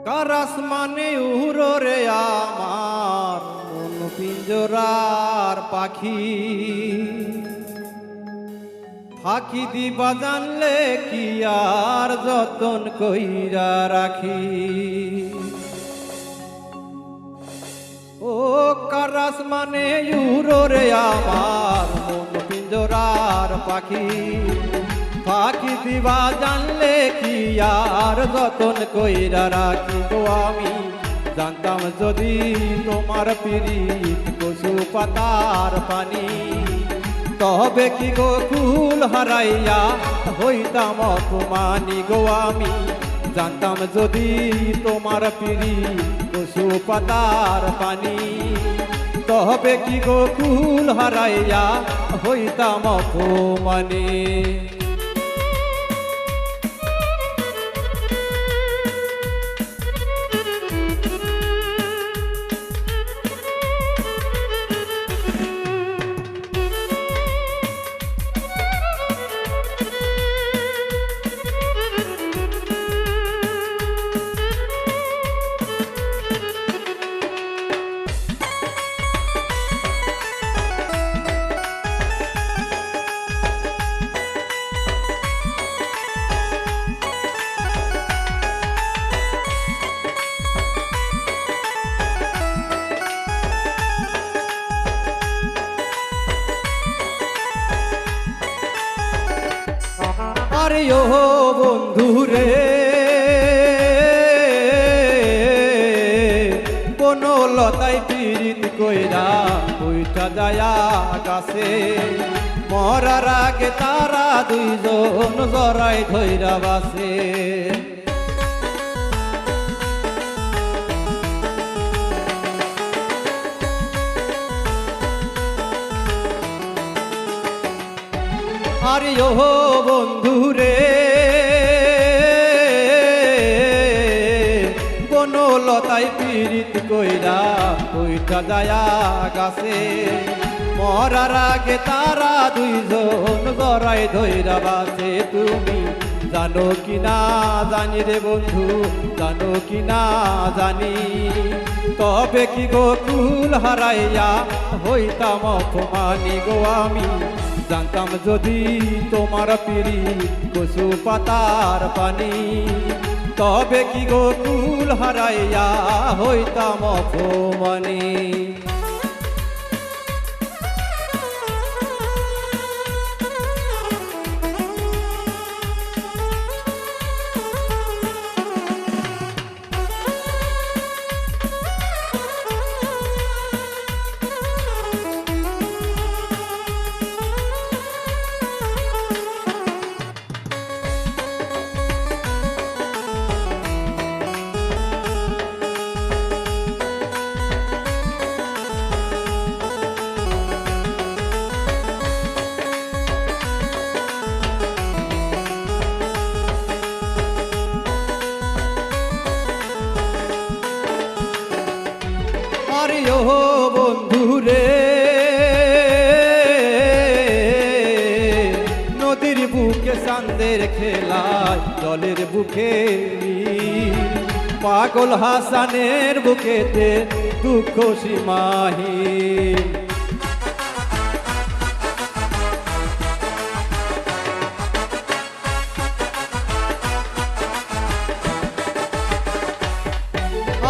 কার আসমানে উড়ো রে আমার মন পিঞ্জরার পাখি, ফাঁকি দিবা জানলে কি আর যতন কইরা রাখি। ও কার আসমানে উড়ো রে আমার মন পিঞ্জরার পাখি, ফাঁকি দিবা জানলে কি আর যতন কইরা রাখি। তো আমি জানতাম যদি তোমার পিরিত কচু পাতার পানি, তবে কি গো কুল হারাইয়া হইতাম অপমানি গো। আমি জানতাম যদি তোমার পিরিত কচু পাতার পানি, তবে কি গো কুল হারাইয়া হইতাম অপমানি। আরে ও বন্ধুরে বনলতায় পীড়িত কইরা উইঠা যায়া গাছে, মরার আগে তারা দুইজন জড়াই ধইরা বাসে। আরে ও বন্ধুরে বনলতায় পীড়িত কইরা উইঠা যায়া গাছে, মরার আগে তারা দুইজন গড়াই ধইরা বাসে। তুমি জানো কি না জানি রে বন্ধু, জানো কি না জানি, তবে কি গো কুল হারাইয়া হইতাম অপমানি গো। আমি জানতাম যদি তোমার পিরিত কচু পাতার পানি, তবে কি গো কুল হারাইয়া হইতাম অপমানি। আরে ও বন্ধুরে নদীর বুকে চাঁদের খেলায় জলের বুকে পাগল হাসানের বুকেতে দুঃখ সীমাহীন।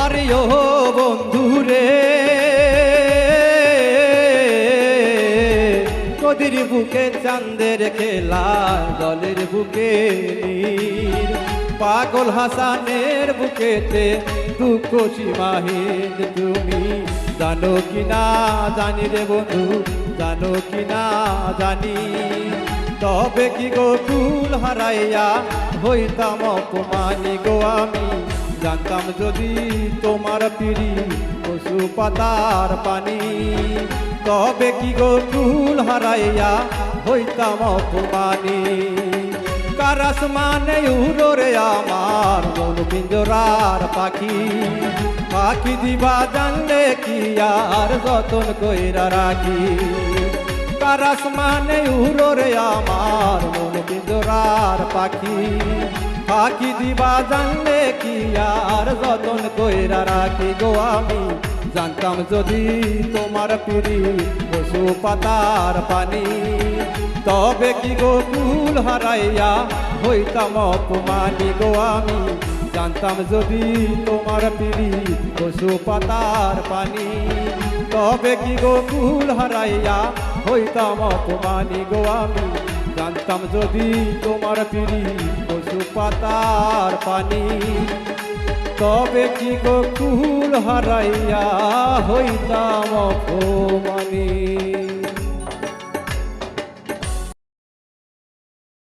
আরে ও বন্ধুরে নদীর বুকে চাঁদের খেলা জলের বুকে নীর, পাগল হাসানের বুকেতে দুঃখ সীমাহীন। তুমি জানো কি না জানি রে বন্ধু, জানো কি না জানি, তবে কি গো কুল হারাইয়া হইতাম অপমানি গো। আমি জানতাম যদি তোমার পিরিত কচু পাতার পানি, তবে কি গো কুল হারাইয়া হইতাম অপমানি। কার আসমানে উড়ো রে আমার মন পিঞ্জরার পাখি, পাখি দিবা জানলে কি আর যতন কইরা রাখি। কার আসমানে উড়ো রে আমার মন পিঞ্জরার পাখি, ফাঁকি দিবা জানলে কি আর যতন কইরা রাখি গো আমি জানতাম যদি তোমার পিড়ি পশু পাতার পানি তবে কি গো কুল হারাইয়া হইতাম অপমানি গো আমি জানতাম যদি তোমার পিড়ি পশু পাতার পানি তবে কি গো কুল হারাইয়া হইতাম অপমানি গো আমি জানতাম যদি তোমার পিড়ি পশু পাতার পানি তবে কি গো কুল হারাইয়া হইতাম অপমানি।